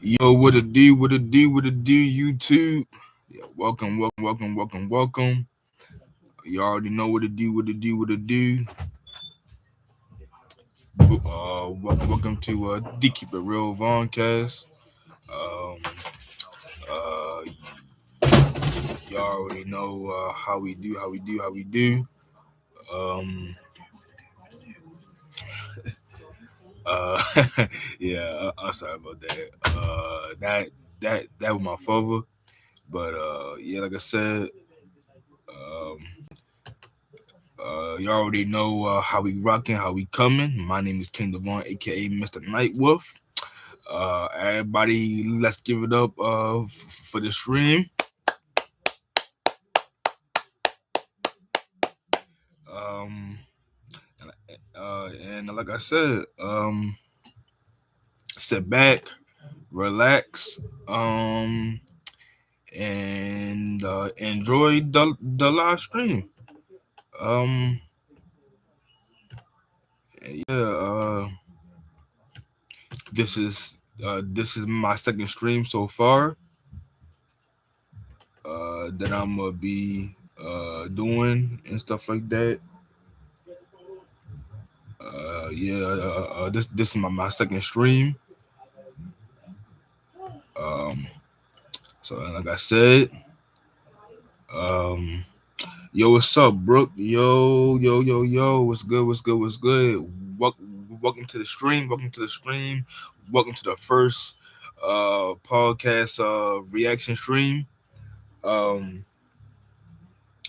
Yo, what it do, what it do, what it do, YouTube? Yeah, welcome. You already know what it do, what it do, what it do. Welcome to the Keep It Real Voncast. Um, uh, y'all already know how we do. Um, uh, yeah, I'm sorry about that. That was my father, but yeah, like I said, um, you already know how we rocking, how we coming. My name is King Devon, aka Mr. Nightwolf. Everybody, let's give it up for the stream. Um, and like I said, sit back, relax, and enjoy the live stream. Um, yeah. This is my second stream so far. That I'm gonna be doing and stuff like that. Yeah, this is my second stream. Um, so like I said, um, yo, what's up, Brooke? Yo, what's good? Welcome to the stream. Welcome to the stream. Welcome to the first podcast reaction stream. Um,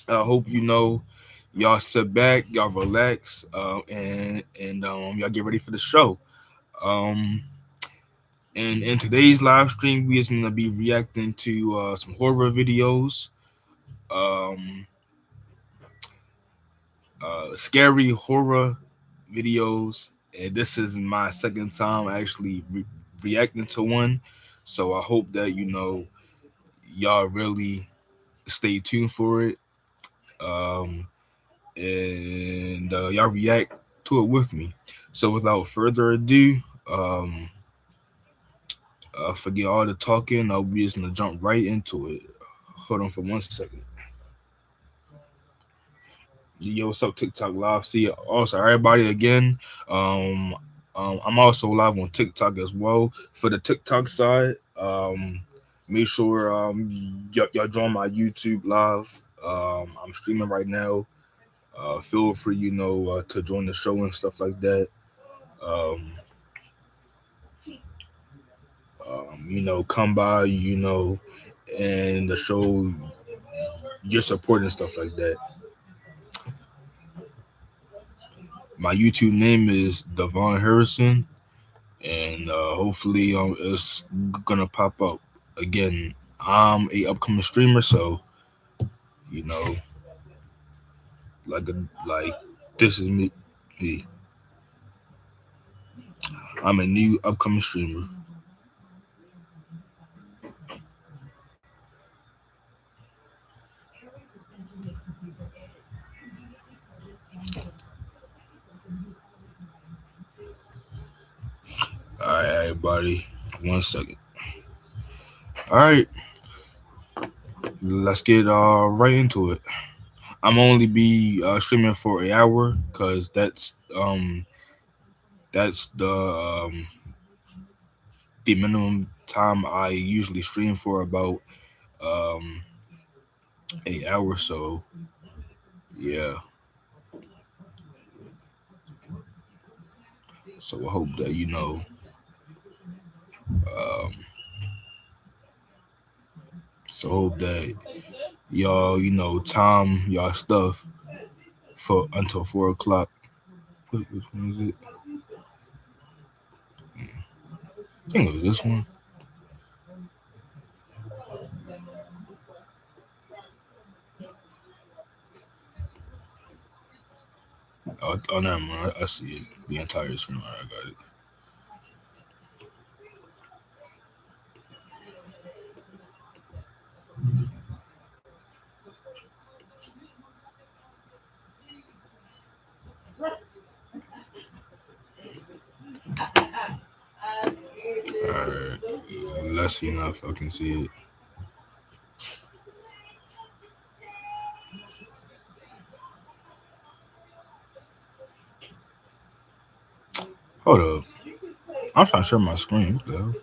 I hope y'all sit back, y'all relax, and y'all get ready for the show. Um, and in today's live stream, we is gonna be reacting to some horror videos, um, scary horror videos, and this is my second time actually reacting to one. So I hope that y'all really stay tuned for it. Um, and y'all react to it with me. So without further ado, forget all the talking. I'll be just gonna jump right into it. Hold on for 1 second. Yo, what's up, TikTok live? See also everybody again. Um, I'm also live on TikTok as well. For the TikTok side, make sure y'all join my YouTube live. I'm streaming right now. Feel free, to join the show and stuff like that. Um, come by, and the show your support and stuff like that. My YouTube name is Devon Harrison, and hopefully it's gonna pop up again. I'm a upcoming streamer, so you know, like like this is me. me. I'm a new upcoming streamer. All right, everybody, 1 second. All right, let's get right into it. I'm only be streaming for an hour because that's the minimum time I usually stream for, about um 8 hours. So yeah, so I hope that um so I hope that y'all time y'all stuff for until 4 o'clock. Which one is it? I think it was this one. Oh, never mind. I see it. The entire screen. All right, I got it. All right, I see enough. I can see it. Hold up. I'm trying to share my screen. What the hell?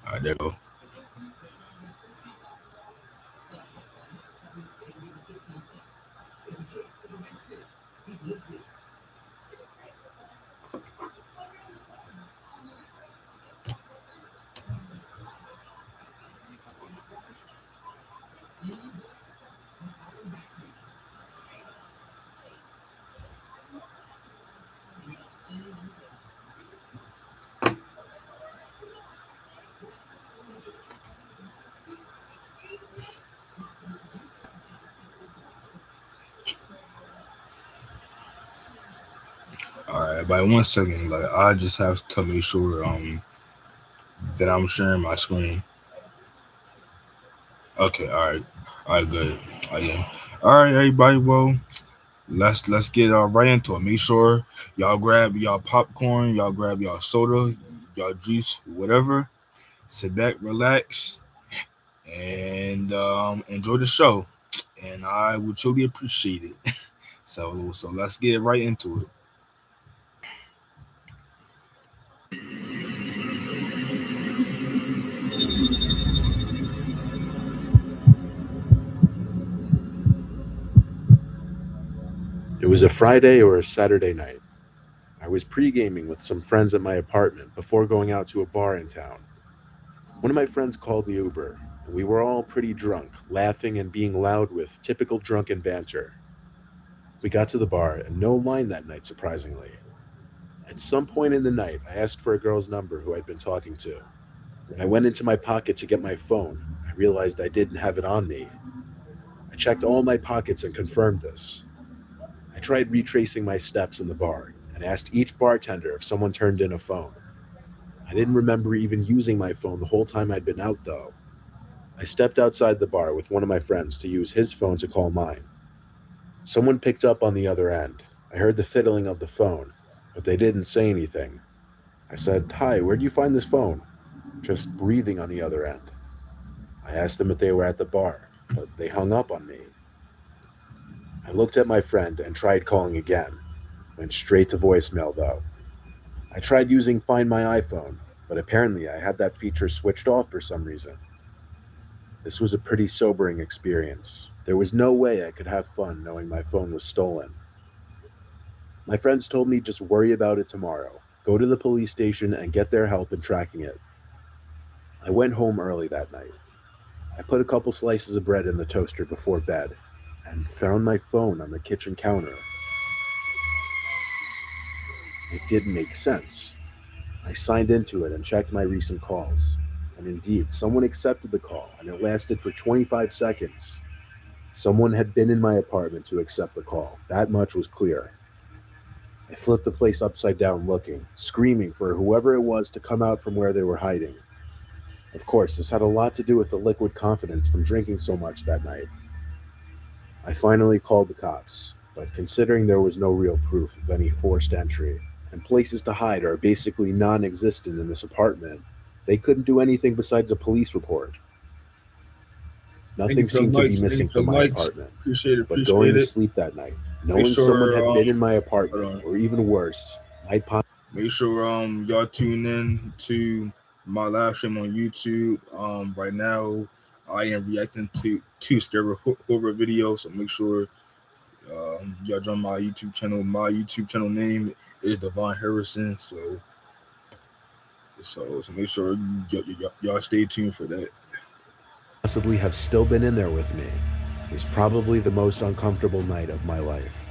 All right, there you go. All right, by 1 second, like I just have to make sure that I'm sharing my screen. Okay, all right, good. I am. All right, everybody. Well, let's get right into it. Make sure y'all grab y'all popcorn, y'all grab y'all soda, y'all juice, whatever. Sit back, relax, and enjoy the show. And I would truly appreciate it. So let's get right into it. It was a Friday or a Saturday night. I was pre-gaming with some friends at my apartment before going out to a bar in town. One of my friends called the Uber, and we were all pretty drunk, laughing and being loud with typical drunken banter. We got to the bar, and no line that night, surprisingly. At some point in the night, I asked for a girl's number who I'd been talking to. When I went into my pocket to get my phone, I realized I didn't have it on me. I checked all my pockets and confirmed this. I tried retracing my steps in the bar and asked each bartender if someone turned in a phone. I didn't remember even using my phone the whole time I'd been out, though. I stepped outside the bar with one of my friends to use his phone to call mine. Someone picked up on the other end. I heard the fiddling of the phone, but they didn't say anything. I said, "Hi, where'd you find this phone?" Just breathing on the other end. I asked them if they were at the bar, but they hung up on me. I looked at my friend and tried calling again. Went straight to voicemail, though. I tried using Find My iPhone, but apparently I had that feature switched off for some reason. This was a pretty sobering experience. There was no way I could have fun knowing my phone was stolen. My friends told me just worry about it tomorrow. Go to the police station and get their help in tracking it. I went home early that night. I put a couple slices of bread in the toaster before bed and found my phone on the kitchen counter. It didn't make sense. I signed into it and checked my recent calls. And indeed, someone accepted the call, and it lasted for 25 seconds. Someone had been in my apartment to accept the call. That much was clear. I flipped the place upside down looking, screaming for whoever it was to come out from where they were hiding. Of course, this had a lot to do with the liquid confidence from drinking so much that night. I finally called the cops, but considering there was no real proof of any forced entry, and places to hide are basically non existent in this apartment, they couldn't do anything besides a police report. Thank you Nothing for the seemed to be likes. Thank you missing for from the my likes. apartment. Appreciate it. But going Appreciate to it. sleep that night, Make knowing someone sure had been in my hold apartment, on. or even worse, might Make sure y'all tune in to my live stream on YouTube. Right now I am reacting to two scary horror videos, so make sure y'all join my YouTube channel. My YouTube channel name is Devon Harrison. So make sure y'all stay tuned for that. possibly have still been in there with me, was probably the most uncomfortable night of my life.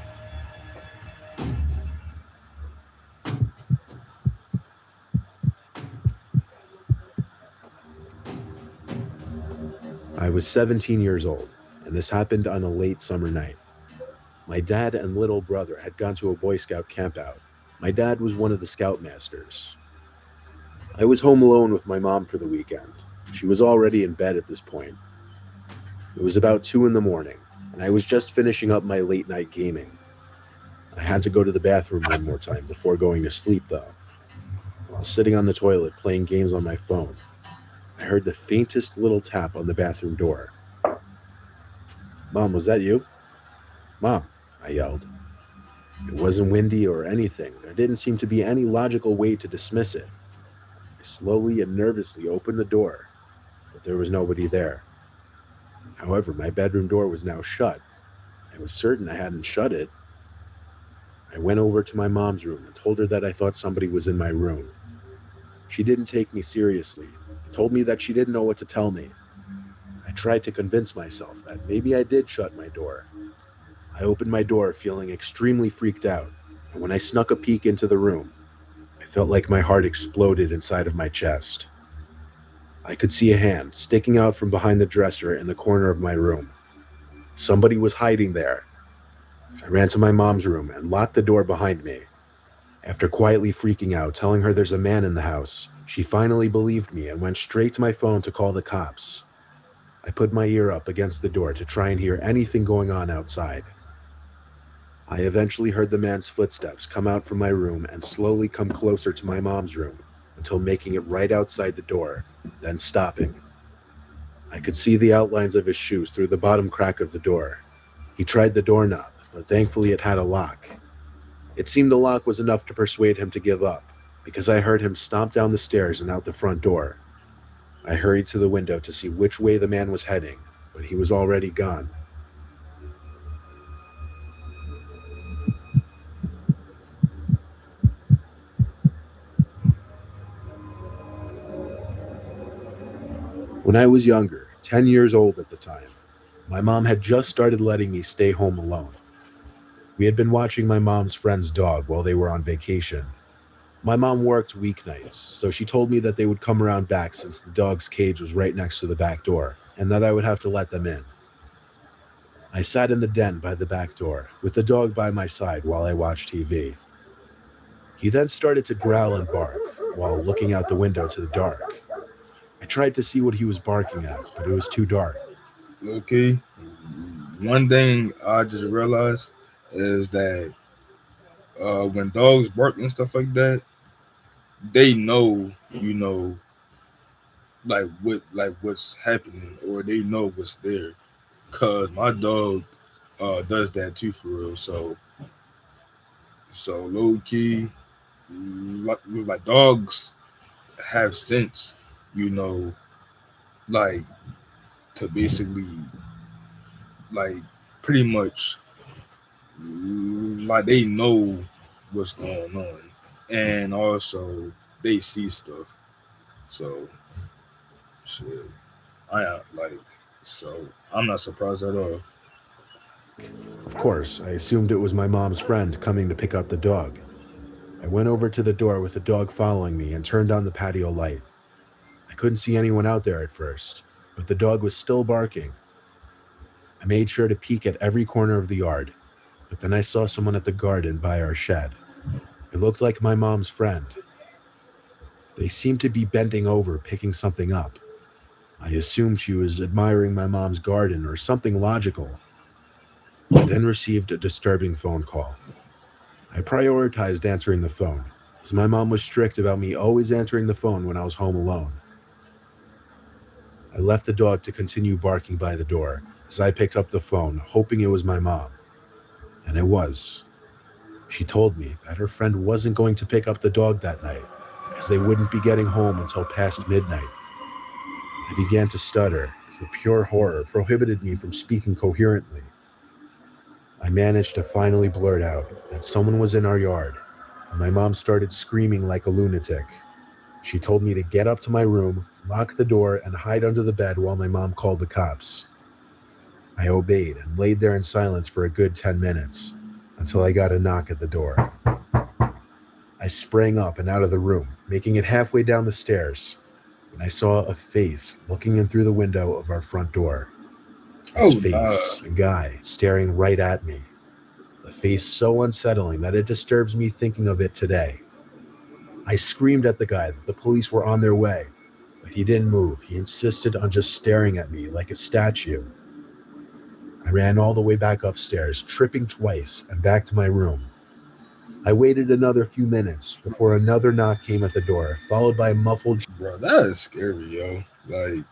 I was 17 years old, and this happened on a late summer night. My dad and little brother had gone to a Boy Scout campout. My dad was one of the scoutmasters. I was home alone with my mom for the weekend. She was already in bed at this point. It was about 2 in the morning, and I was just finishing up my late night gaming. I had to go to the bathroom one more time before going to sleep, though. While sitting on the toilet playing games on my phone, I heard the faintest little tap on the bathroom door. Mom, was that you? Mom, I yelled. It wasn't windy or anything. There didn't seem to be any logical way to dismiss it. I slowly and nervously opened the door, but there was nobody there. However, my bedroom door was now shut. I was certain I hadn't shut it. I went over to my mom's room and told her that I thought somebody was in my room. She didn't take me seriously and told me that she didn't know what to tell me. I tried to convince myself that maybe I did shut my door. I opened my door feeling extremely freaked out, and when I snuck a peek into the room, I felt like my heart exploded inside of my chest. I could see a hand sticking out from behind the dresser in the corner of my room. Somebody was hiding there. I ran to my mom's room and locked the door behind me. After quietly freaking out, telling her there's a man in the house, she finally believed me and went straight to my phone to call the cops. I put my ear up against the door to try and hear anything going on outside. I eventually heard the man's footsteps come out from my room and slowly come closer to my mom's room until making it right outside the door, then stopping. I could see the outlines of his shoes through the bottom crack of the door. He tried the doorknob, but thankfully it had a lock. It seemed the lock was enough to persuade him to give up, because I heard him stomp down the stairs and out the front door. I hurried to the window to see which way the man was heading, but he was already gone. When I was younger, 10 years old at the time, my mom had just started letting me stay home alone. We had been watching my mom's friend's dog while they were on vacation. My mom worked weeknights, so she told me that they would come around back since the dog's cage was right next to the back door, and that I would have to let them in. I sat in the den by the back door, with the dog by my side while I watched TV. He then started to growl and bark, while looking out the window to the dark. I tried to see what he was barking at, but it was too dark. Okay. One thing I just realized is that when dogs bark and stuff like that, they know, what's happening, or they know what's there. Cause my dog does that too for real. So low key, like dogs have sense, you know, like to basically like pretty much like they know what's going on, and also they see stuff. So shit, I like so I'm not surprised at all. Of course, I assumed it was my mom's friend coming to pick up the dog. I went over to the door with the dog following me and turned on the patio light. I couldn't see anyone out there at first, but the dog was still barking. I made sure to peek at every corner of the yard, but then I saw someone at the garden by our shed. It looked like my mom's friend. They seemed to be bending over, picking something up. I assumed she was admiring my mom's garden or something logical. I then received a disturbing phone call. I prioritized answering the phone, as my mom was strict about me always answering the phone when I was home alone. I left the dog to continue barking by the door as I picked up the phone, hoping it was my mom. And it was. She told me that her friend wasn't going to pick up the dog that night, as they wouldn't be getting home until past midnight. I began to stutter as the pure horror prohibited me from speaking coherently. I managed to finally blurt out that someone was in our yard, and my mom started screaming like a lunatic. She told me to get up to my room, lock the door, and hide under the bed while my mom called the cops. I obeyed and laid there in silence for a good 10 minutes until I got a knock at the door. I sprang up and out of the room, making it halfway down the stairs, when I saw a face looking in through the window of our front door. This Oh nah. face, a guy, staring right at me. A face so unsettling that it disturbs me thinking of it today. I screamed at the guy that the police were on their way, but he didn't move. He insisted on just staring at me like a statue. I ran all the way back upstairs, tripping twice, and back to my room. I waited another few minutes before another knock came at the door, followed by a muffled Bro, that is scary, yo. Like,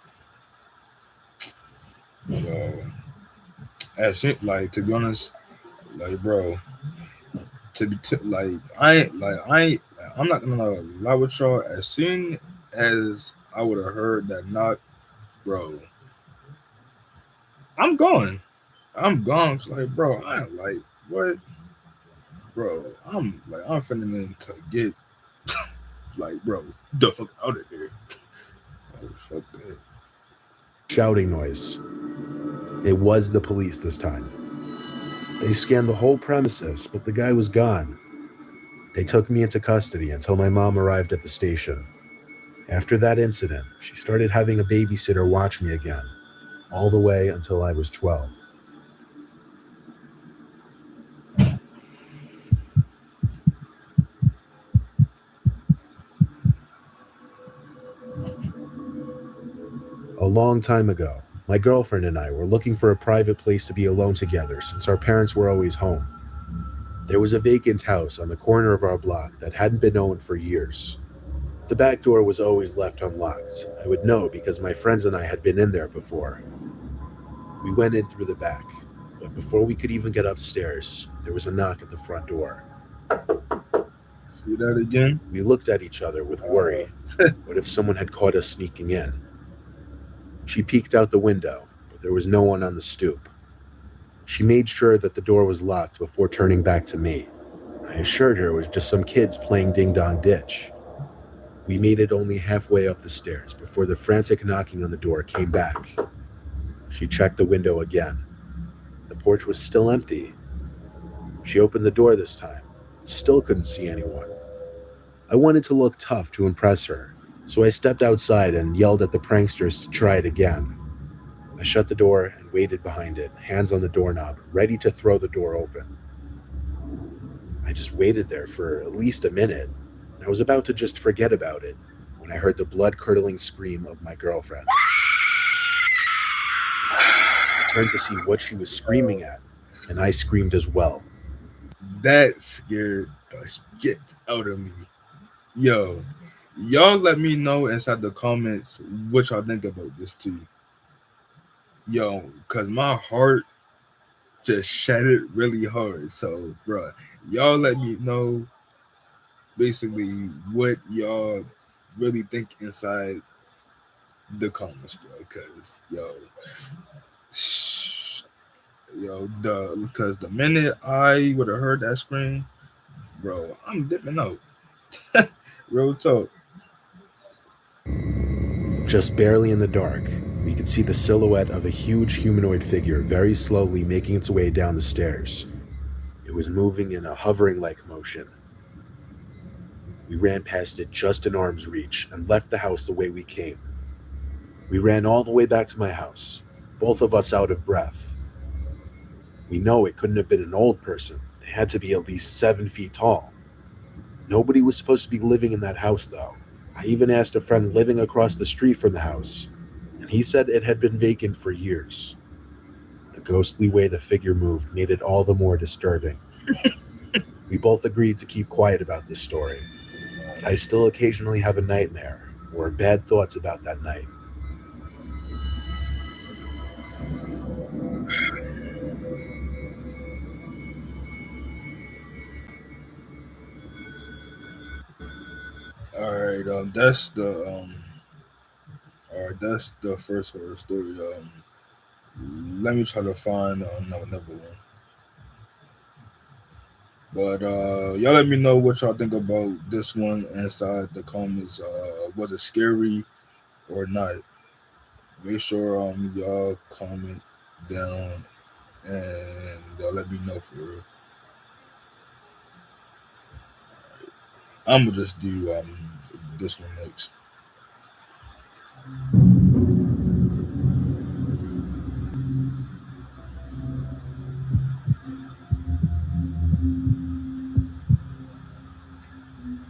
yo, like to be honest, like, bro, like, I'm not gonna lie with y'all. As soon as I would have heard that knock, bro, I'm gone. I'm gone. 'Cause, like, bro, I ain't like what, bro. I'm finna need to get like, bro, the fuck out of there. Like, fuck that. shouting noise. It was the police this time. They scanned the whole premises, but the guy was gone. They took me into custody until my mom arrived at the station. After that incident, she started having a babysitter watch me again, all the way until I was 12. A long time ago, my girlfriend and I were looking for a private place to be alone together since our parents were always home. There was a vacant house on the corner of our block that hadn't been owned for years. The back door was always left unlocked. I would know because my friends and I had been in there before. We went in through the back, but before we could even get upstairs, there was a knock at the front door. See that again? We looked at each other with worry. What if someone had caught us sneaking in? She peeked out the window, but there was no one on the stoop. She made sure that the door was locked before turning back to me. I assured her it was just some kids playing ding dong ditch. We made it only halfway up the stairs before the frantic knocking on the door came back. She checked the window again. The porch was still empty. She opened the door this time, but still couldn't see anyone. I wanted to look tough to impress her, so I stepped outside and yelled at the pranksters to try it again. I shut the door and waited behind it, hands on the doorknob, ready to throw the door open. I just waited there for at least a minute, and I was about to just forget about it when I heard the blood-curdling scream of my girlfriend. I turned to see what she was screaming at, and I screamed as well. That scared the shit out of me. Yo, y'all let me know inside the comments what y'all think about this too. Yo, cause my heart just shattered really hard. So, bruh, y'all let me know basically what y'all really think inside the comments, bro. Cause yo, because the minute I would have heard that scream, bro, I'm dipping out. Real talk. Just barely in the dark, we could see the silhouette of a huge humanoid figure very slowly making its way down the stairs. It was moving in a hovering like motion. We ran past it just in arm's reach and left the house the way we came. We ran all the way back to my house, both of us out of breath. We know it couldn't have been an old person. They had to be at least 7 feet tall. Nobody was supposed to be living in that house, though. I even asked a friend living across the street from the house, and he said it had been vacant for years. The ghostly way the figure moved made it all the more disturbing. We both agreed to keep quiet about this story, but I still occasionally have a nightmare or bad thoughts about that night. All right, that's the first horror story. Let me try to find another one. But y'all let me know what y'all think about this one inside the comments. Was it scary or not? Make sure y'all comment down and y'all let me know for real. I'm gonna just do this one next.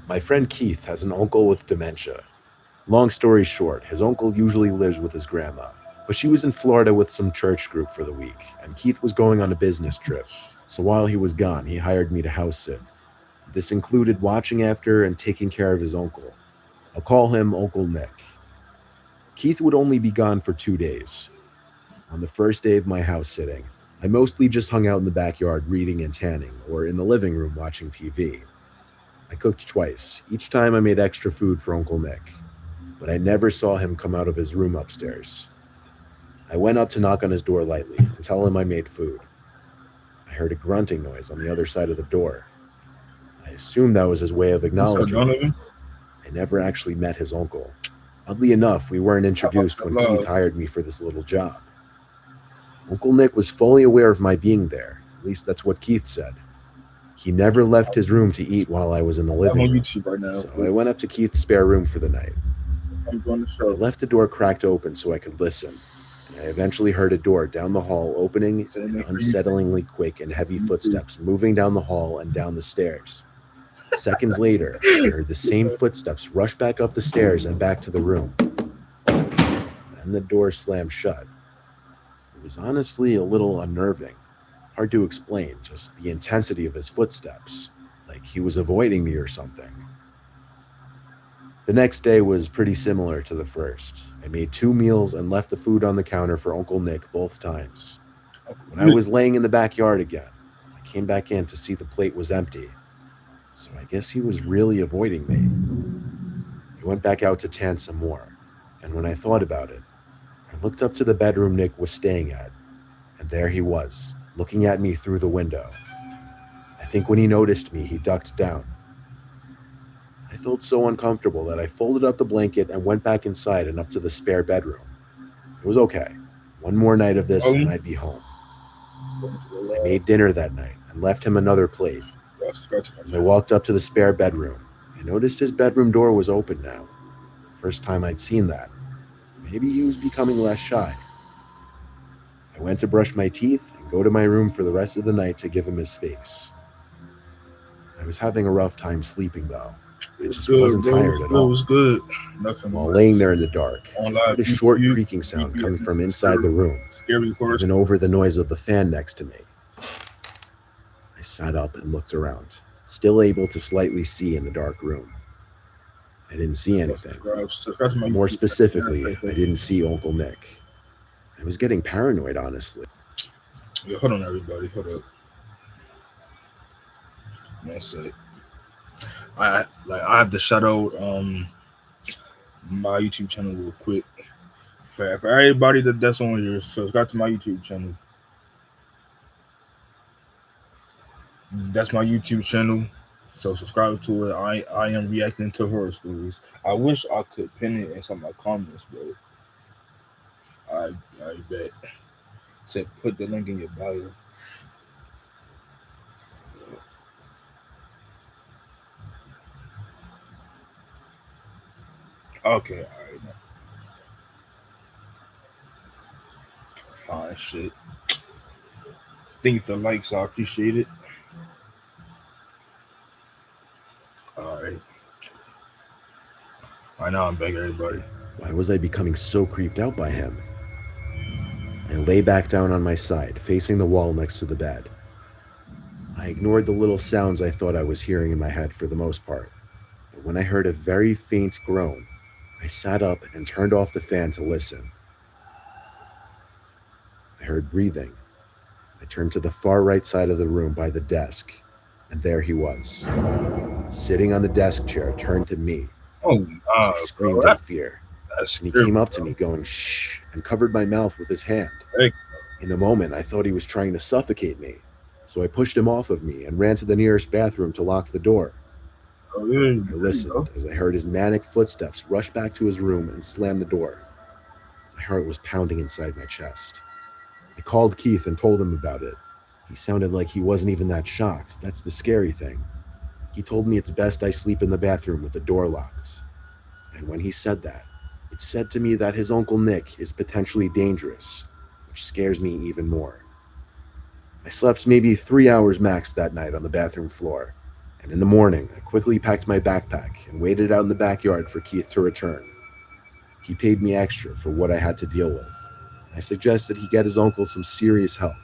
My friend Keith has an uncle with dementia. Long story short, his uncle usually lives with his grandma. But she was in Florida with some church group for the week, and Keith was going on a business trip. So while he was gone, he hired me to house sit. This included watching after and taking care of his uncle. I'll call him Uncle Nick. Keith would only be gone for 2 days. On the first day of my house sitting, I mostly just hung out in the backyard reading and tanning, or in the living room watching TV. I cooked twice. Each time I made extra food for Uncle Nick, but I never saw him come out of his room upstairs. I went up to knock on his door lightly and tell him I made food. I heard a grunting noise on the other side of the door. I assumed that was his way of You said acknowledging me. Donovan? I never actually met his uncle. Oddly enough, we weren't How about introduced that when Keith love? hired me for this little job. Uncle Nick was fully aware of my being there, at least that's what Keith said. He never left his room to eat while I was in the I'm living on room, YouTube right now, so I fool. went up to Keith's spare room for the night. Come join the I show. left the door cracked open so I could listen, and I eventually heard a door down the hall opening Same and thing for YouTube. unsettlingly quick and heavy Me too. footsteps moving down the hall and down the stairs. Seconds later, I heard the same footsteps rush back up the stairs and back to the room. Then the door slammed shut. It was honestly a little unnerving. Hard to explain, just the intensity of his footsteps, like he was avoiding me or something. The next day was pretty similar to the first. I made 2 meals and left the food on the counter for Uncle Nick both times. Uncle When I Nick. was laying in the backyard again, I came back in to see the plate was empty, so I guess he was really avoiding me. I went back out to tan some more, and when I thought about it, I looked up to the bedroom Nick was staying at, and there he was, looking at me through the window. I think when he noticed me, he ducked down. I felt so uncomfortable that I folded up the blanket and went back inside and up to the spare bedroom. It was okay. One more night of this and Rolling. I'd be home. Welcome to the I made dinner that night and left him another plate. Y'all subscribe to my As I channel. walked up to the spare bedroom, I noticed his bedroom door was open now. First time I'd seen that. Maybe he was becoming less shy. I went to brush my teeth and go to my room for the rest of the night to give him his space. I was having a rough time sleeping though. I What's just good, wasn't bro? tired What's at good? all. What's good? Nothing While much. laying there in the dark, On I live heard a short YouTube. creaking sound TV, coming from inside scary, the room, scary horror. even over the noise of the fan next to me. I sat up and looked around, still able to slightly see in the dark room. I didn't see Y'all anything. subscribe. Subscribe to my More YouTube channel. specifically, I didn't see Uncle Nick. I was getting paranoid, honestly. Yeah, hold on, everybody. Hold up. One sec. I have to shout out my YouTube channel real quick. For everybody that's on here, subscribe to my YouTube channel. That's my YouTube channel. So subscribe to it. I am reacting to horror stories. I wish I could pin it in some of my comments, bro. I bet. Said put the link in your bio. Okay, alright. Fine shit. Thank you for the likes, I appreciate it. Alright. Right now I'm back everybody. Why was I becoming so creeped out by him? I lay back down on my side, facing the wall next to the bed. I ignored the little sounds I thought I was hearing in my head for the most part, but when I heard a very faint groan, I sat up and turned off the fan to listen. I heard breathing. I turned to the far right side of the room by the desk, and there he was, sitting on the desk chair, turned to me. Oh I nah, bro. screamed in fear, That's and he scary, came up to bro. me, going shh, and covered my mouth with his hand. Hey, In the moment, I thought he was trying to suffocate me, so I pushed him off of me and ran to the nearest bathroom to lock the door. oh yeah, I there you go. listened as I heard his manic footsteps rush back to his room and slam the door. My heart was pounding inside my chest. I called Keith and told him about it. He sounded like he wasn't even that shocked. That's the scary thing. He told me it's best I sleep in the bathroom with the door locked. And when he said that, it said to me that his Uncle Nick is potentially dangerous, which scares me even more. I slept maybe 3 hours max that night on the bathroom floor, and in the morning, I quickly packed my backpack and waited out in the backyard for Keith to return. He paid me extra for what I had to deal with. I suggested he get his uncle some serious help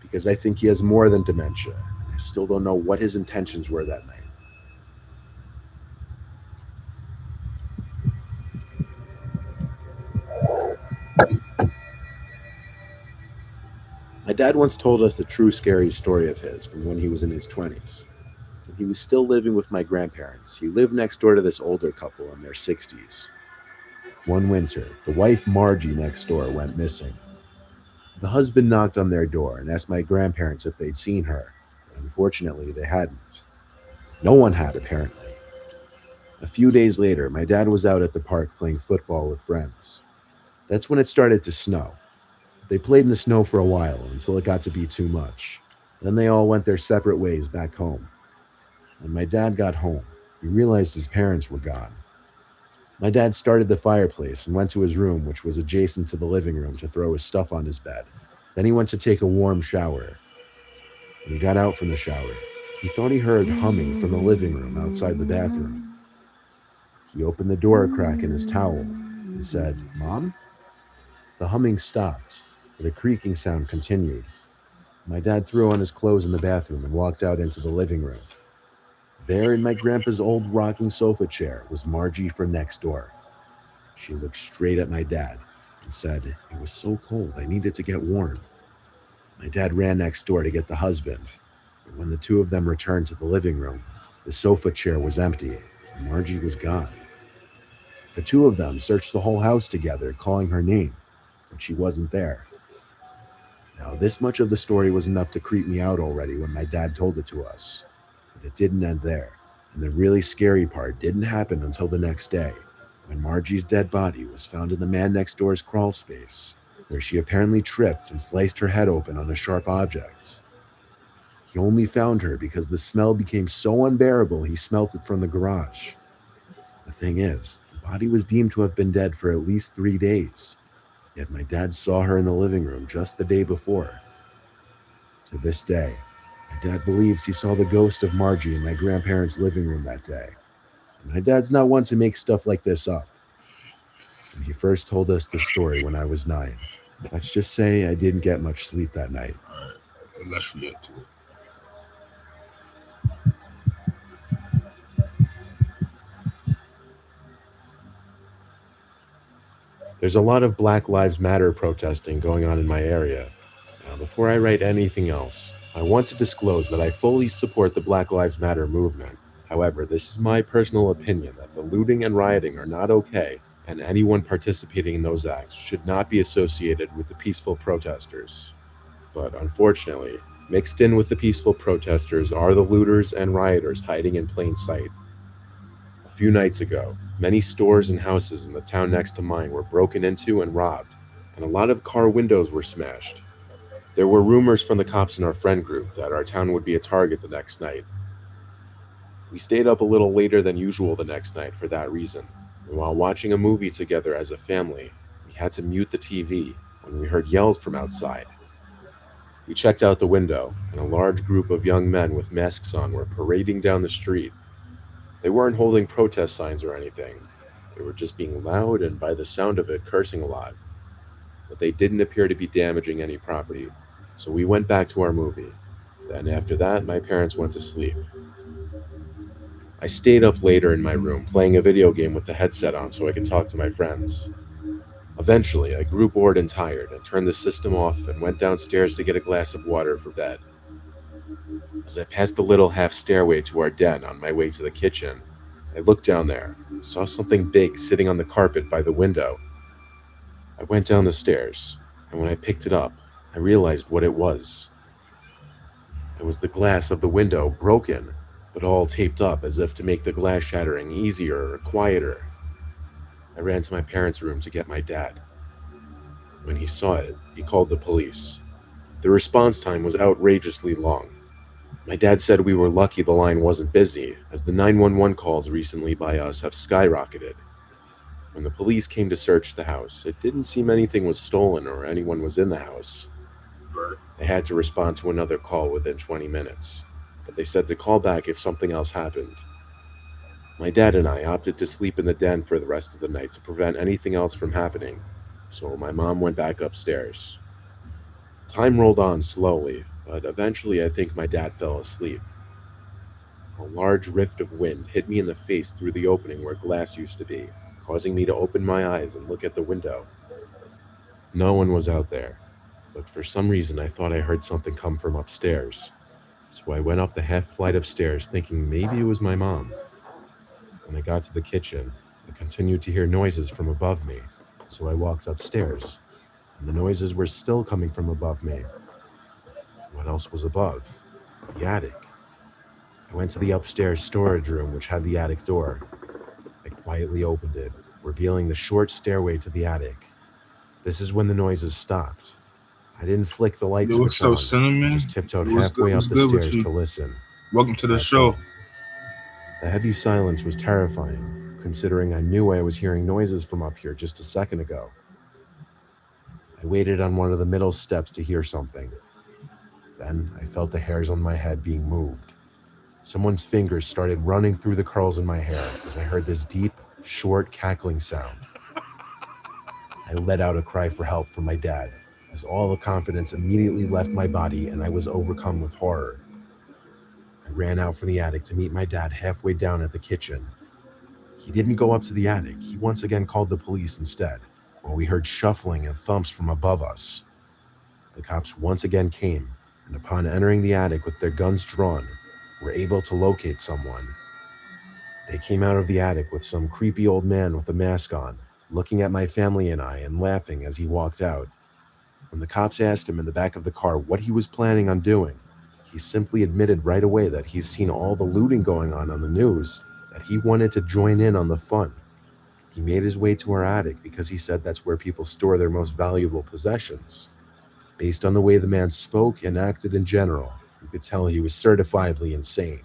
because I think he has more than dementia, and I still don't know what his intentions were that night. My dad once told us a true scary story of his from when he was in his 20s. When he was still living with my grandparents, he lived next door to this older couple in their 60s. One winter, the wife Margie next door went missing. The husband knocked on their door and asked my grandparents if they'd seen her, but unfortunately they hadn't. No one had, apparently. A few days later, my dad was out at the park playing football with friends. That's when it started to snow. They played in the snow for a while until it got to be too much. Then they all went their separate ways back home. When my dad got home, he realized his parents were gone. My dad started the fireplace and went to his room, which was adjacent to the living room, to throw his stuff on his bed. Then he went to take a warm shower. When he got out from the shower, he thought he heard humming from the living room outside the bathroom. He opened the door a crack in his towel and said, "Mom?" The humming stopped, but a creaking sound continued. My dad threw on his clothes in the bathroom and walked out into the living room. There, in my grandpa's old rocking sofa chair, was Margie from next door. She looked straight at my dad and said, "It was so cold, I needed to get warm." My dad ran next door to get the husband, but when the two of them returned to the living room, the sofa chair was empty and Margie was gone. The two of them searched the whole house together, calling her name, but she wasn't there. Now, this much of the story was enough to creep me out already when my dad told it to us. But it didn't end there. And the really scary part didn't happen until the next day, when Margie's dead body was found in the man next door's crawl space, where she apparently tripped and sliced her head open on a sharp object. He only found her because the smell became so unbearable he smelt it from the garage. The thing is, the body was deemed to have been dead for at least 3 days, yet my dad saw her in the living room just the day before. To this day, my dad believes he saw the ghost of Margie in my grandparents' living room that day. And my dad's not one to make stuff like this up. When he first told us the story when I was 9, let's just say I didn't get much sleep that night. All right, let's react to it. There's a lot of Black Lives Matter protesting going on in my area. Now, before I write anything else, I want to disclose that I fully support the Black Lives Matter movement. However, this is my personal opinion that the looting and rioting are not okay, and anyone participating in those acts should not be associated with the peaceful protesters. But unfortunately, mixed in with the peaceful protesters are the looters and rioters hiding in plain sight. A few nights ago, many stores and houses in the town next to mine were broken into and robbed, and a lot of car windows were smashed. There were rumors from the cops in our friend group that our town would be a target the next night. We stayed up a little later than usual the next night for that reason, and while watching a movie together as a family, we had to mute the TV when we heard yells from outside. We checked out the window, and a large group of young men with masks on were parading down the street. They weren't holding protest signs or anything. They were just being loud and, by the sound of it, cursing a lot. But they didn't appear to be damaging any property. So we went back to our movie. Then, after that, my parents went to sleep. I stayed up later in my room playing a video game with the headset on so I could talk to my friends. Eventually, I grew bored and tired and turned the system off and went downstairs to get a glass of water for bed. As I passed the little half stairway to our den on my way to the kitchen, I looked down there and saw something big sitting on the carpet by the window. I went down the stairs, and when I picked it up, I realized what it was. It was the glass of the window, broken, but all taped up as if to make the glass shattering easier or quieter. I ran to my parents' room to get my dad. When he saw it, he called the police. The response time was outrageously long. My dad said we were lucky the line wasn't busy, as the 911 calls recently by us have skyrocketed. When the police came to search the house, it didn't seem anything was stolen or anyone was in the house. Right. They had to respond to another call within 20 minutes, but they said to call back if something else happened. My dad and I opted to sleep in the den for the rest of the night to prevent anything else from happening, So my mom went back upstairs. Time rolled on slowly, but eventually I think my dad fell asleep. A large rift of wind hit me in the face through the opening where glass used to be, causing me to open my eyes and look at the window. No one was out there, but for some reason I thought I heard something come from upstairs. So I went up the half flight of stairs thinking maybe it was my mom. When I got to the kitchen, I continued to hear noises from above me, so I walked upstairs, and the noises were still coming from above me. What else was above? The attic. I went to the upstairs storage room, which had the attic door. I quietly opened it, revealing the short stairway to the attic. This is when the noises stopped. I didn't flick the light Yo, switch what's up, on, I Cinnamon? just tiptoed What's good? halfway What's up the good with stairs you? to listen. Welcome to the That's show. all. The heavy silence was terrifying, considering I knew I was hearing noises from up here just a second ago. I waited on one of the middle steps to hear something. Then I felt the hairs on my head being moved. Someone's fingers started running through the curls in my hair as I heard this deep, short, cackling sound. I let out a cry for help from my dad, as all the confidence immediately left my body and I was overcome with horror. I ran out from the attic to meet my dad halfway down at the kitchen. He didn't go up to the attic, he once again called the police instead, while we heard shuffling and thumps from above us. The cops once again came, and upon entering the attic with their guns drawn, were able to locate someone. They came out of the attic with some creepy old man with a mask on, looking at my family and I and laughing as he walked out. When the cops asked him in the back of the car what he was planning on doing, he simply admitted right away that he's seen all the looting going on the news, that he wanted to join in on the fun. He made his way to our attic because he said that's where people store their most valuable possessions. Based on the way the man spoke and acted in general, you could tell he was certifiably insane.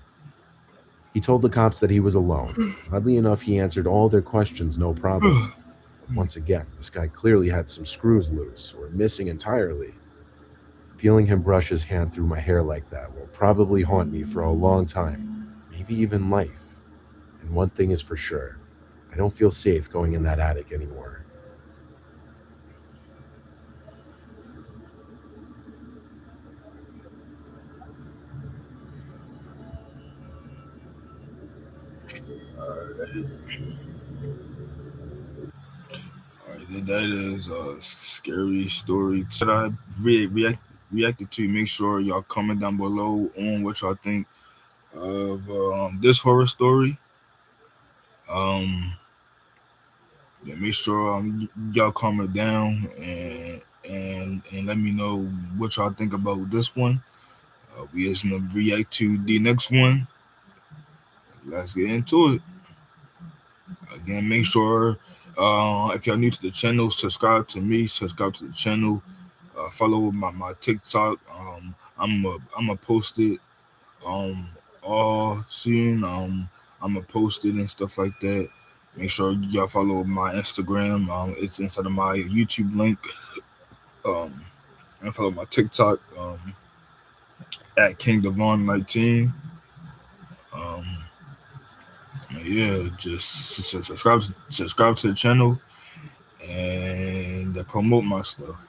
He told the cops that he was alone. Oddly enough, he answered all their questions no problem. But once again, this guy clearly had some screws loose or missing entirely. Feeling him brush his hand through my hair like that will probably haunt me for a long time, maybe even life. And one thing is for sure, I don't feel safe going in that attic anymore. Alright, that is a scary story that I reacted to. Make sure y'all comment down below on what y'all think of this horror story. Um, yeah, make sure y'all comment down and let me know what y'all think about this one. We just gonna react to the next one. Let's get into it. Again, make sure if y'all new to the channel, subscribe to me, subscribe to the channel, follow my TikTok. I'm gonna post it um all soon. I'm gonna post it and stuff like that. Make sure y'all follow my Instagram. It's inside of my YouTube link. Um, and follow my TikTok at King Devon 19. Um, yeah, just subscribe to the channel and promote my stuff.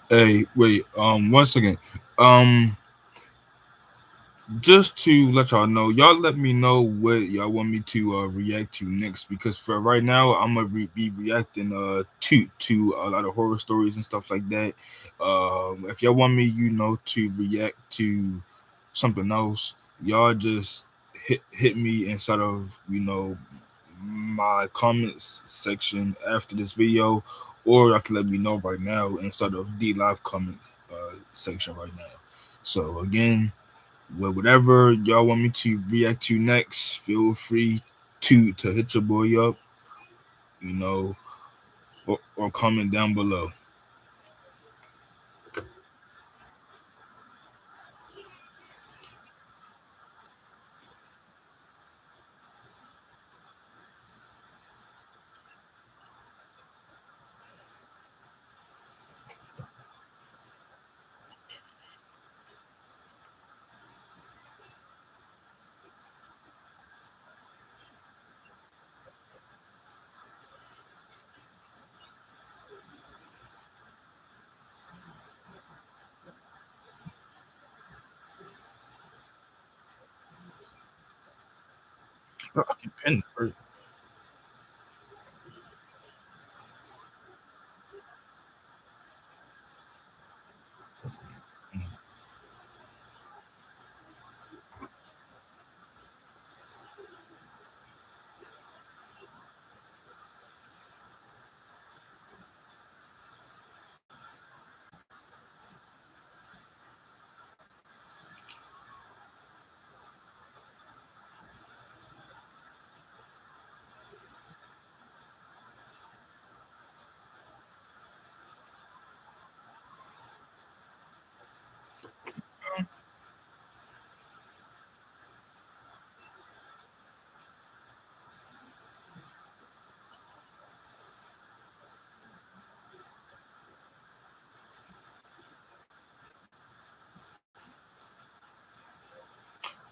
Hey, wait. One second. Um, just to let y'all know, y'all let me know what y'all want me to react to next because for right now, I'm gonna be reacting to a lot of horror stories and stuff like that. If y'all want me, to react to something else, y'all just hit me inside of my comments section after this video, or y'all can let me know right now inside of the live comment section right now. So again, whatever y'all want me to react to next, feel free to hit your boy up, you know, or comment down below. Fucking pen hurt.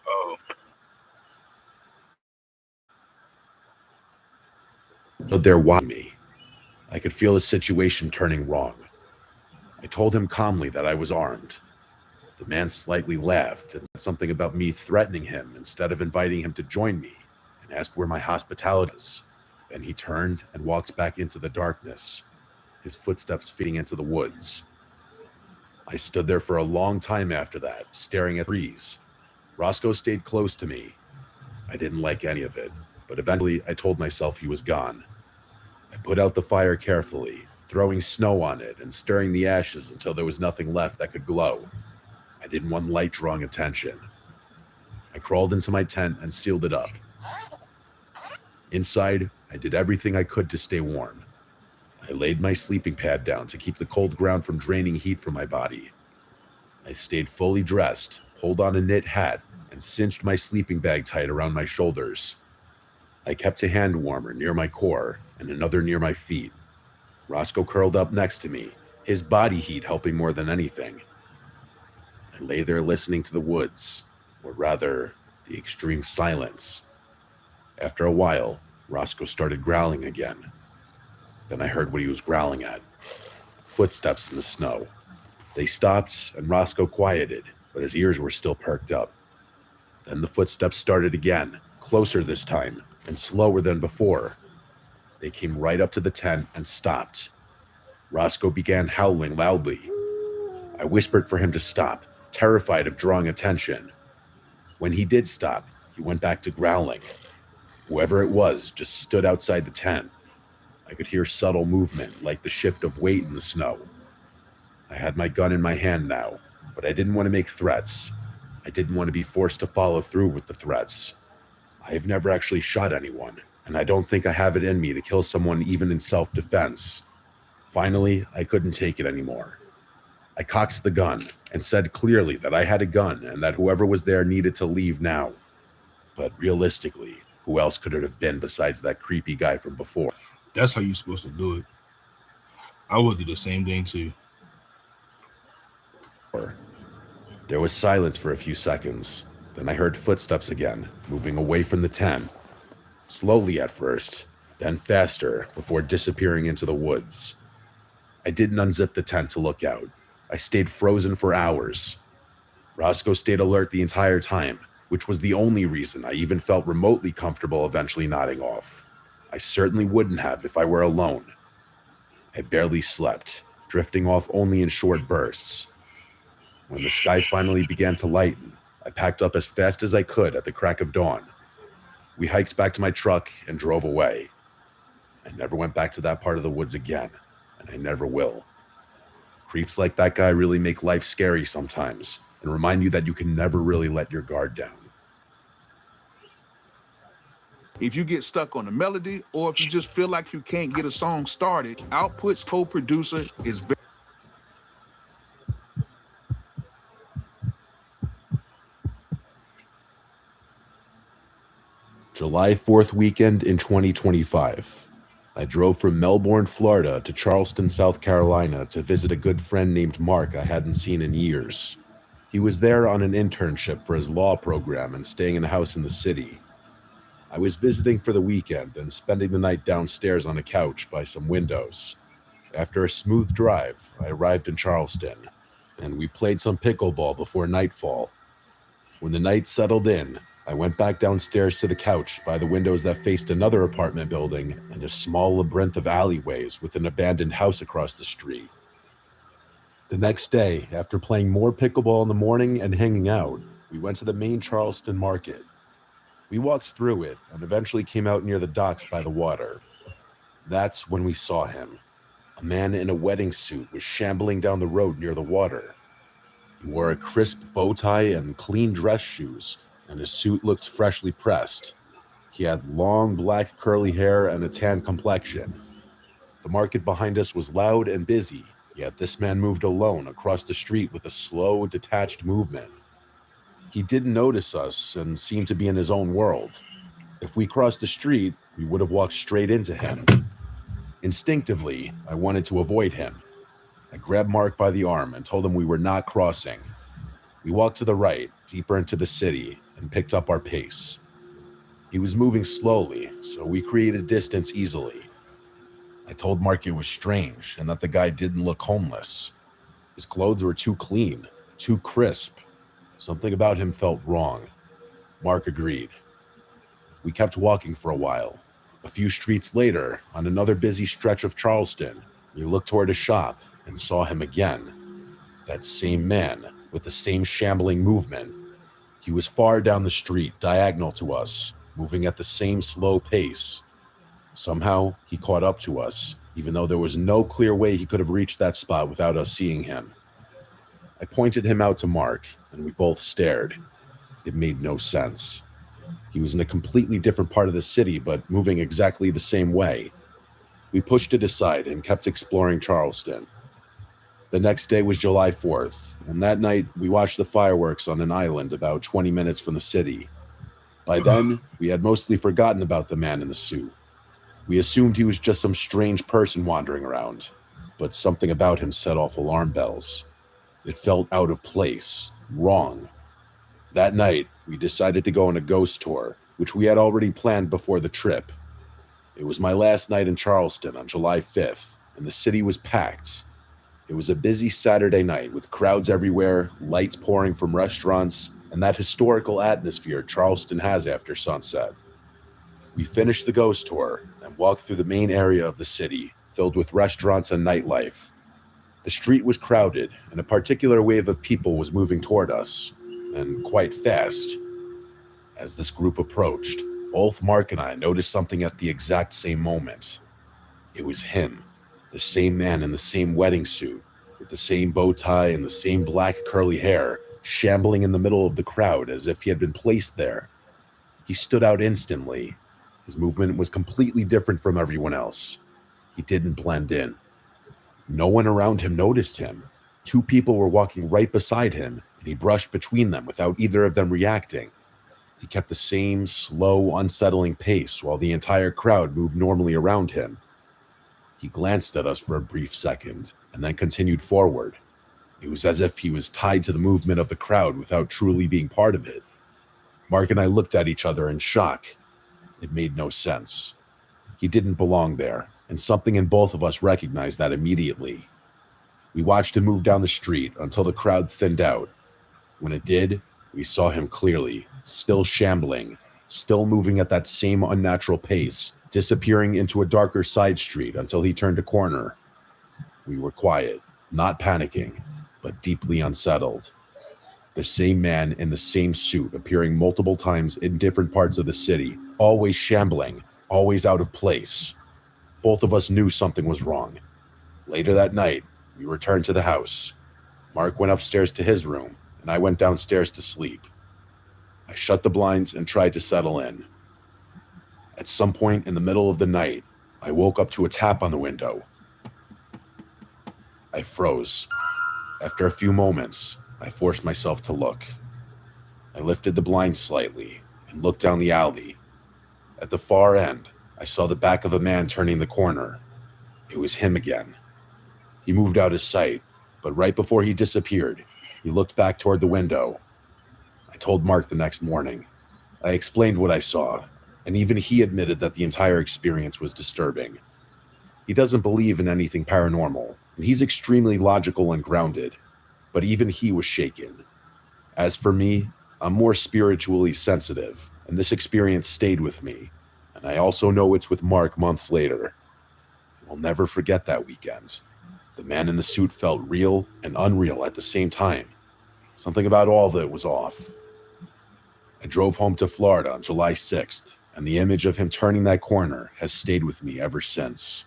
Oh, Stood there watching me. I could feel the situation turning wrong. I told him calmly that I was armed. The man slightly laughed and said something about me threatening him instead of inviting him to join me, and asked where my hospitality was. Then he turned and walked back into the darkness, his footsteps fading into the woods. I stood there for a long time after that, staring at the trees. Roscoe stayed close to me. I didn't like any of it, but eventually I told myself he was gone. I put out the fire carefully, throwing snow on it and stirring the ashes until there was nothing left that could glow. I didn't want light drawing attention. I crawled into my tent and sealed it up. Inside, I did everything I could to stay warm. I laid my sleeping pad down to keep the cold ground from draining heat from my body. I stayed fully dressed, pulled on a knit hat, and cinched my sleeping bag tight around my shoulders. I kept a hand warmer near my core and another near my feet. Roscoe curled up next to me, his body heat helping more than anything. I lay there listening to the woods, or rather, the extreme silence. After a while, Roscoe started growling again. Then I heard what he was growling at: footsteps in the snow. They stopped, and Roscoe quieted, but his ears were still perked up. Then the footsteps started again, closer this time, and slower than before. They came right up to the tent and stopped. Roscoe began howling loudly. I whispered for him to stop, terrified of drawing attention. When he did stop, he went back to growling. Whoever it was just stood outside the tent. I could hear subtle movement, like the shift of weight in the snow. I had my gun in my hand now, but I didn't want to make threats. I didn't want to be forced to follow through with the threats. I have never actually shot anyone, and I don't think I have it in me to kill someone even in self-defense. Finally, I couldn't take it anymore. I cocked the gun and said clearly that I had a gun and that whoever was there needed to leave now. But realistically, who else could it have been besides that creepy guy from before? that's how you're supposed to do it. I would do the same thing too. There was silence for a few seconds. Then I heard footsteps again, moving away from the tent. Slowly at first, then faster, before disappearing into the woods. I didn't unzip the tent to look out. I stayed frozen for hours. Roscoe stayed alert the entire time, which was the only reason I even felt remotely comfortable eventually nodding off. I certainly wouldn't have if I were alone. I barely slept, drifting off only in short bursts. When the sky finally began to lighten, I packed up as fast as I could at the crack of dawn. We hiked back to my truck and drove away. I never went back to that part of the woods again, and I never will. Creeps like that guy really make life scary sometimes and remind you that you can never really let your guard down. If you get stuck on the melody, or if you just feel like you can't get a song started, Output's co-producer is very July 4th weekend in 2025. I drove from Melbourne, Florida to Charleston, South Carolina to visit a good friend named Mark I hadn't seen in years. He was there on an internship for his law program and staying in a house in the city. I was visiting for the weekend and spending the night downstairs on a couch by some windows. After a smooth drive, I arrived in Charleston, and we played some pickleball before nightfall. When the night settled in, I went back downstairs to the couch by the windows that faced another apartment building and a small labyrinth of alleyways with an abandoned house across the street. The next day, after playing more pickleball in the morning and hanging out, we went to the main Charleston market. We walked through it and eventually came out near the docks by the water. That's when we saw him. A man in a wedding suit was shambling down the road near the water. He wore a crisp bow tie and clean dress shoes, and his suit looked freshly pressed. He had long black curly hair and a tan complexion. The market behind us was loud and busy, yet this man moved alone across the street with a slow, detached movement. He didn't notice us and seemed to be in his own world. If we crossed the street, we would have walked straight into him. Instinctively, I wanted to avoid him. I grabbed Mark by the arm and told him we were not crossing. We walked to the right, deeper into the city, and picked up our pace. He was moving slowly, so we created distance easily. I told Mark it was strange and that the guy didn't look homeless. His clothes were too clean, too crisp. Something about him felt wrong. Mark agreed. We kept walking for a while. A few streets later, on another busy stretch of Charleston, we looked toward a shop and saw him again. That same man, with the same shambling movement. He was far down the street, diagonal to us, moving at the same slow pace. Somehow, he caught up to us, even though there was no clear way he could have reached that spot without us seeing him. I pointed him out to Mark, and we both stared. It made no sense. He was in a completely different part of the city, but moving exactly the same way. We pushed it aside and kept exploring Charleston. The next day was July 4th, and that night we watched the fireworks on an island about 20 minutes from the city. By then, we had mostly forgotten about the man in the suit. We assumed he was just some strange person wandering around, but something about him set off alarm bells. It felt out of place, wrong. That night, we decided to go on a ghost tour, which we had already planned before the trip. It was my last night in Charleston on July 5th, and the city was packed. It was a busy Saturday night with crowds everywhere, lights pouring from restaurants, and that historical atmosphere Charleston has after sunset. We finished the ghost tour and walked through the main area of the city, filled with restaurants and nightlife. The street was crowded, and a particular wave of people was moving toward us, and quite fast. As this group approached, both Mark and I noticed something at the exact same moment. It was him, the same man in the same wedding suit, with the same bow tie and the same black curly hair, shambling in the middle of the crowd as if he had been placed there. He stood out instantly. His movement was completely different from everyone else. He didn't blend in. No one around him noticed him. Two people were walking right beside him, and he brushed between them without either of them reacting. He kept the same slow, unsettling pace while the entire crowd moved normally around him. He glanced at us for a brief second, and then continued forward. It was as if he was tied to the movement of the crowd without truly being part of it. Mark and I looked at each other in shock. It made no sense. He didn't belong there, and something in both of us recognized that immediately. We watched him move down the street until the crowd thinned out. When it did, we saw him clearly, still shambling, still moving at that same unnatural pace, disappearing into a darker side street until he turned a corner. We were quiet, not panicking, but deeply unsettled. The same man in the same suit appearing multiple times in different parts of the city, always shambling, always out of place. Both of us knew something was wrong. Later that night, we returned to the house. Mark went upstairs to his room, and I went downstairs to sleep. I shut the blinds and tried to settle in. At some point in the middle of the night, I woke up to a tap on the window. I froze. After a few moments, I forced myself to look. I lifted the blinds slightly and looked down the alley. At the far end, I saw the back of a man turning the corner. It was him again. He moved out of sight, but right before he disappeared, he looked back toward the window. I told Mark the next morning. I explained what I saw, and even he admitted that the entire experience was disturbing. He doesn't believe in anything paranormal, and he's extremely logical and grounded, but even he was shaken. As for me, I'm more spiritually sensitive, and this experience stayed with me, and I also know it's with Mark months later. I'll never forget that weekend. The man in the suit felt real and unreal at the same time. Something about all of it was off. I drove home to Florida on July 6th, and the image of him turning that corner has stayed with me ever since.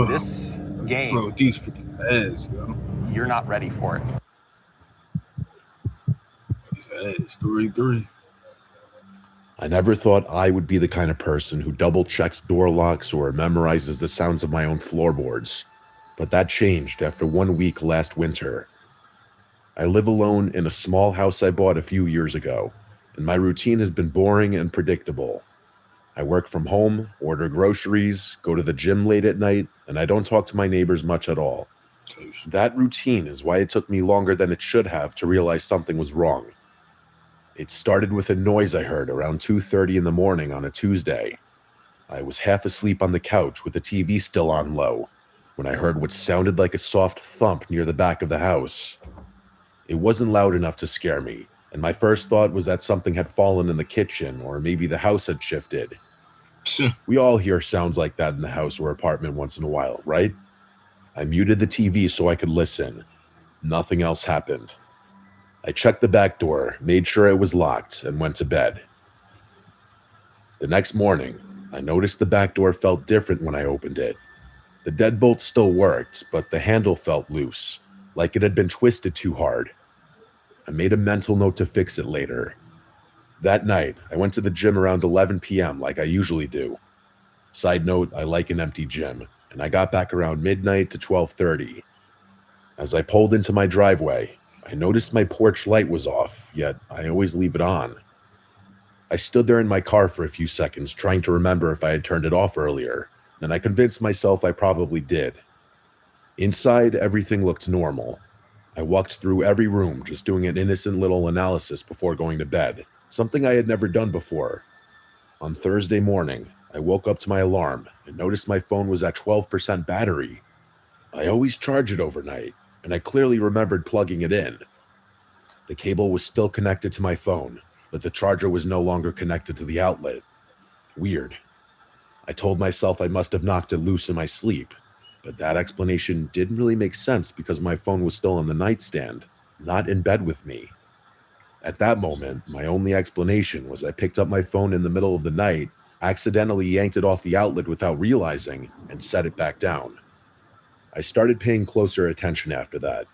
This game, Bro, these freaking ass, yo. you're not ready for it. These ass. Story 3. I never thought I would be the kind of person who double checks door locks or memorizes the sounds of my own floorboards, but that changed after 1 week last winter. I live alone in a small house I bought a few years ago, and my routine has been boring and predictable. I work from home, order groceries, go to the gym late at night, and I don't talk to my neighbors much at all. That routine is why it took me longer than it should have to realize something was wrong. It started with a noise I heard around 2:30 in the morning on a Tuesday. I was half asleep on the couch with the TV still on low when I heard what sounded like a soft thump near the back of the house. It wasn't loud enough to scare me, and my first thought was that something had fallen in the kitchen or maybe the house had shifted. We all hear sounds like that in the house or apartment once in a while, right? I muted the TV so I could listen. Nothing else happened. I checked the back door, made sure it was locked, and went to bed. The next morning, I noticed the back door felt different when I opened it. The deadbolt still worked, but the handle felt loose, like it had been twisted too hard. I made a mental note to fix it later. That night, I went to the gym around 11 p.m. like I usually do. Side note, I like an empty gym, and I got back around midnight to 12:30. As I pulled into my driveway, I noticed my porch light was off, yet I always leave it on. I stood there in my car for a few seconds trying to remember if I had turned it off earlier, and I convinced myself I probably did. Inside, everything looked normal. I walked through every room just doing an innocent little analysis before going to bed, something I had never done before. On Thursday morning, I woke up to my alarm and noticed my phone was at 12% battery. I always charge it overnight, and I clearly remembered plugging it in. The cable was still connected to my phone, but the charger was no longer connected to the outlet. Weird. I told myself I must have knocked it loose in my sleep, but that explanation didn't really make sense because my phone was still on the nightstand, not in bed with me. At that moment, my only explanation was I picked up my phone in the middle of the night, accidentally yanked it off the outlet without realizing, and set it back down. I started paying closer attention after that.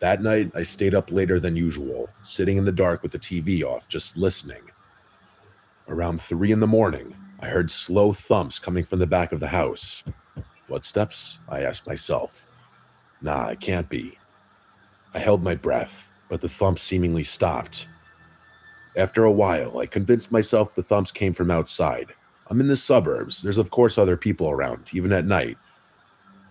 That night, I stayed up later than usual, sitting in the dark with the TV off, just listening. Around 3 in the morning, I heard slow thumps coming from the back of the house. Footsteps? I asked myself. Nah, it can't be. I held my breath, but the thumps seemingly stopped. After a while, I convinced myself the thumps came from outside. I'm in the suburbs. There's of course other people around, even at night.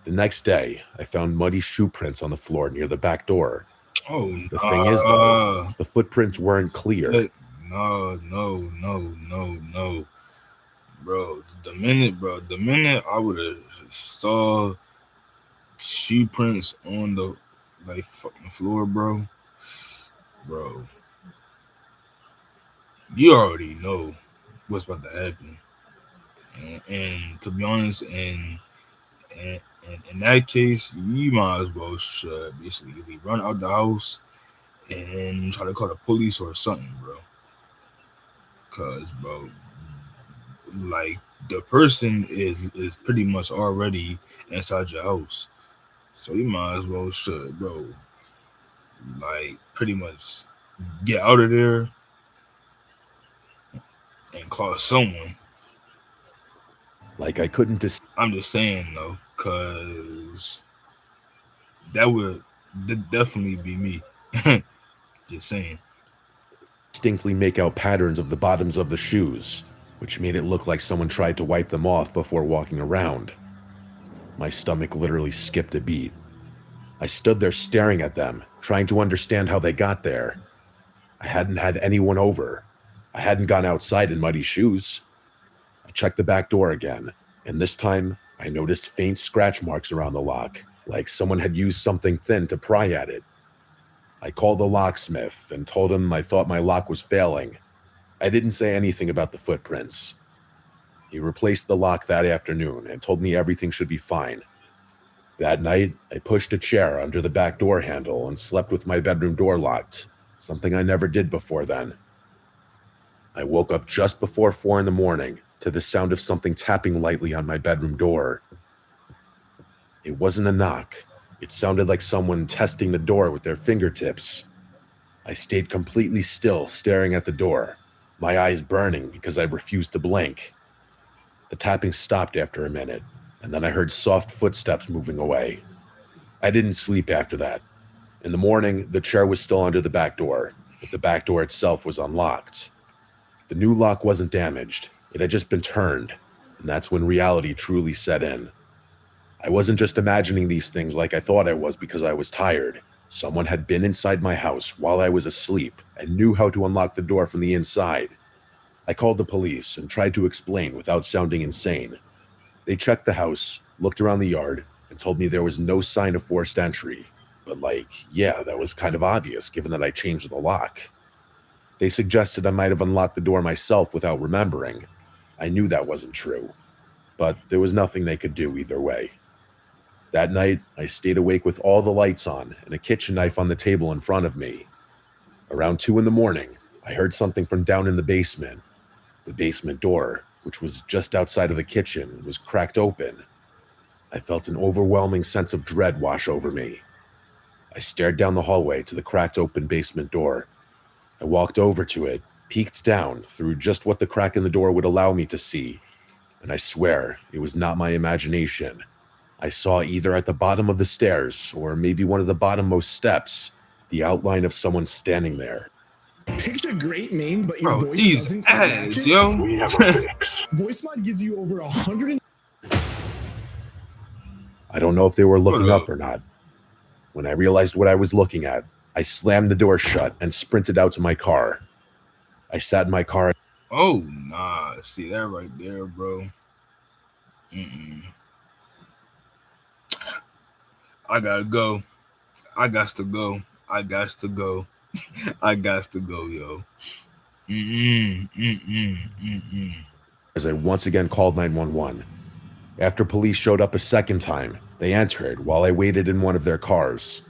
The next day, I found muddy shoe prints on the floor near the back door. Oh, The thing is, though, the footprints weren't clear. no, no, no, no, no. The minute I would have saw shoe prints on the like fucking floor, bro, you already know what's about to happen. And to be honest, and in that case, you might as well should basically either run out the house and try to call the police or something, bro. Cause, bro, like the person is pretty much already inside your house, so you might as well should, bro. Like pretty much get out of there and call someone. Like I couldn't I'm just saying though, cause that would definitely be me. Just saying. distinctly make out patterns of the bottoms of the shoes, which made it look like someone tried to wipe them off before walking around. My stomach literally skipped a beat. I stood there staring at them, trying to understand how they got there. I hadn't had anyone over. I hadn't gone outside in muddy shoes. I checked the back door again, and this time I noticed faint scratch marks around the lock, like someone had used something thin to pry at it. I called the locksmith and told him I thought my lock was failing. I didn't say anything about the footprints. He replaced the lock that afternoon and told me everything should be fine. That night, I pushed a chair under the back door handle and slept with my bedroom door locked, something I never did before then. I woke up just before 4 in the morning to the sound of something tapping lightly on my bedroom door. It wasn't a knock. It sounded like someone testing the door with their fingertips. I stayed completely still, staring at the door, my eyes burning because I refused to blink. The tapping stopped after a minute, and then I heard soft footsteps moving away. I didn't sleep after that. In the morning, the chair was still under the back door, but the back door itself was unlocked. The new lock wasn't damaged. It had just been turned, and that's when reality truly set in. I wasn't just imagining these things like I thought I was because I was tired. Someone had been inside my house while I was asleep and knew how to unlock the door from the inside. I called the police and tried to explain without sounding insane. They checked the house, looked around the yard, and told me there was no sign of forced entry. But yeah, that was kind of obvious given that I changed the lock. They suggested I might have unlocked the door myself without remembering. I knew that wasn't true, but there was nothing they could do either way. That night, I stayed awake with all the lights on and a kitchen knife on the table in front of me. Around 2 in the morning, I heard something from down in the basement. The basement door, which was just outside of the kitchen, was cracked open. I felt an overwhelming sense of dread wash over me. I stared down the hallway to the cracked open basement door. I walked over to it, peeked down through just what the crack in the door would allow me to see, and I swear it was not my imagination. I saw either at the bottom of the stairs or maybe one of the bottommost steps, the outline of someone standing there. Picked a great name, but your Bro, voice these doesn't quite match ass, it. yo. We have a fix. VoiceMod gives you over 100. I don't know if they were looking Hold up or not. When I realized what I was looking at, I slammed the door shut and sprinted out to my car. I sat in my car. Oh, nah. See that right there, bro. Mm-mm. I gotta go. I got to go. I got to go. I got to go, yo. Mm-mm. Mm-mm. Mm-mm. As I once again called 911. After police showed up a second time, they entered while I waited in one of their cars.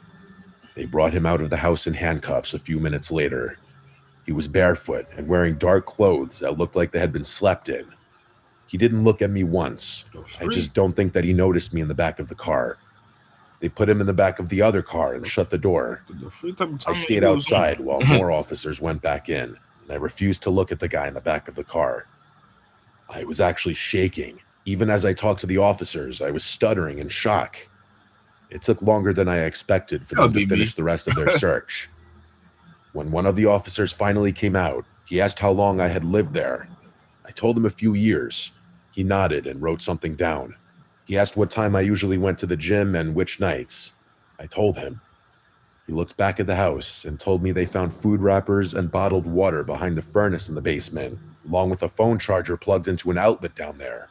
They brought him out of the house in handcuffs a few minutes later. He was barefoot and wearing dark clothes that looked like they had been slept in. He didn't look at me once. I just don't think that he noticed me in the back of the car. They put him in the back of the other car and shut the door. I stayed outside while more officers went back in, and I refused to look at the guy in the back of the car. I was actually shaking. Even as I talked to the officers, I was stuttering in shock. It took longer than I expected for them to finish the rest of their search. When one of the officers finally came out, he asked how long I had lived there. I told him a few years. He nodded and wrote something down. He asked what time I usually went to the gym and which nights. I told him. He looked back at the house and told me they found food wrappers and bottled water behind the furnace in the basement. along with a phone charger plugged into an outlet down there.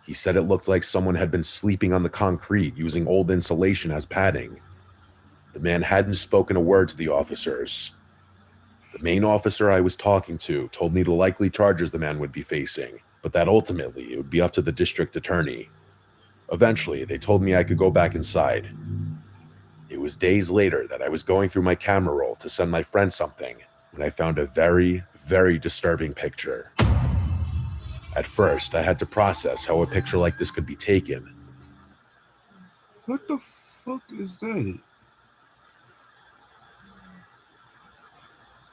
He said it looked like someone had been sleeping on the concrete using old insulation as padding. The man hadn't spoken a word to the officers. The main officer I was talking to told me the likely charges the man would be facing, but that ultimately it would be up to the district attorney. Eventually, they told me I could go back inside. It was days later that I was going through my camera roll to send my friend something when I found a very, very disturbing picture. At first, I had to process how a picture like this could be taken. What the fuck is that?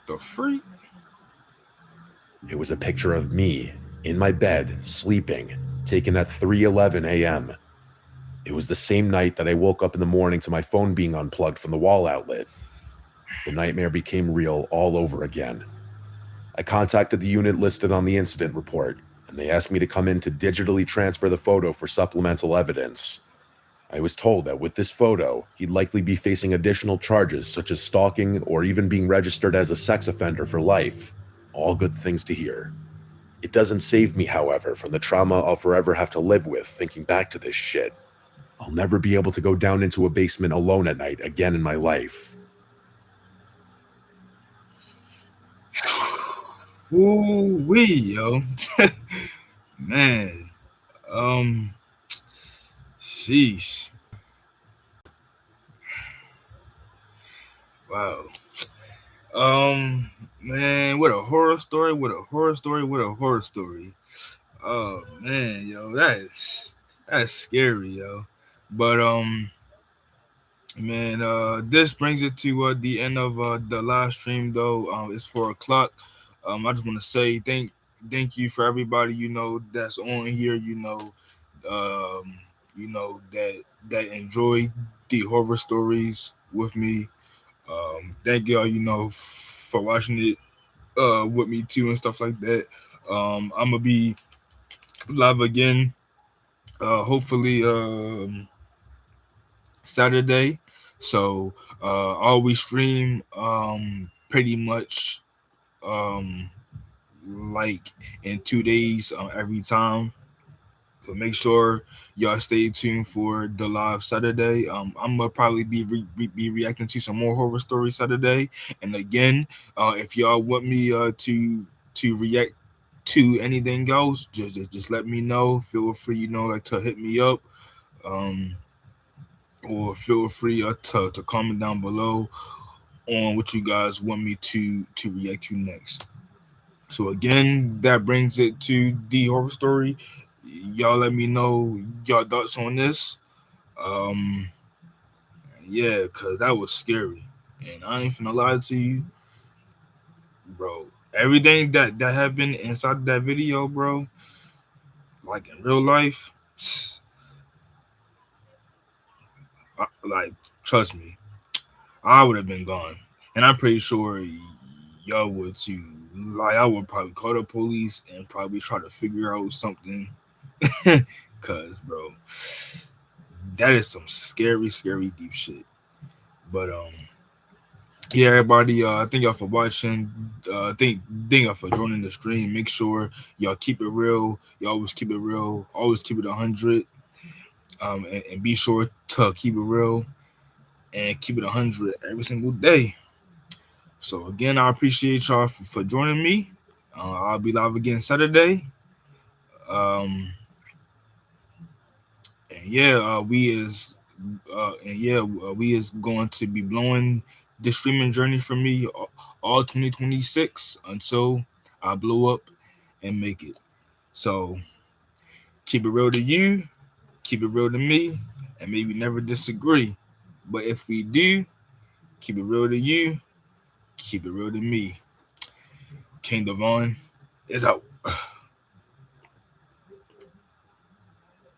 The freak? It was a picture of me, in my bed, sleeping, taken at 3:11 a.m. It was the same night that I woke up in the morning to my phone being unplugged from the wall outlet. The nightmare became real all over again. I contacted the unit listed on the incident report, and they asked me to come in to digitally transfer the photo for supplemental evidence. I was told that with this photo, he'd likely be facing additional charges such as stalking or even being registered as a sex offender for life. All good things to hear. It doesn't save me, however, from the trauma I'll forever have to live with thinking back to this shit. I'll never be able to go down into a basement alone at night again in my life. Ooh wee, yo. Man. Um Sheesh. Wow. Man, what a horror story, what a horror story, what a horror story. Oh man, yo, that's scary, yo. But man, this brings it to the end of the live stream though. It's 4 o'clock. I just want to say thank you for everybody that's on here. That enjoy the horror stories with me. Thank y'all, for watching it with me too and stuff like that. I'm gonna be live again. Hopefully Saturday. So always stream pretty much um like in 2 days every time. So make sure y'all stay tuned for the live Saturday. I'm gonna probably be reacting to some more horror stories Saturday. And again, if y'all want me to react to anything else, just let me know. Feel free, like to hit me up. Um, or feel free to comment down below on what you guys want me to react to next. So again, that brings it to the horror story. Y'all let me know y'all thoughts on this. Um, yeah, cause that was scary, and I ain't finna lie to you, bro. Everything that happened inside that video, bro, like in real life, like trust me, I would have been gone, and I'm pretty sure y'all would too. Like I would probably call the police and probably try to figure out something, cause bro, that is some scary, scary deep shit. But yeah, everybody, thank y'all for watching. Thank y'all for joining the stream. Make sure y'all keep it real. You always keep it real. Always keep it 100. And be sure to keep it real and keep it 100 every single day. So again, I appreciate y'all for joining me. I'll be live again Saturday. Um, and yeah, we is going to be blowing the streaming journey for me all 2026 until I blow up and make it. So keep it real to you, keep it real to me, and maybe never disagree. But if we do, keep it real to you, keep it real to me. King Devon is out.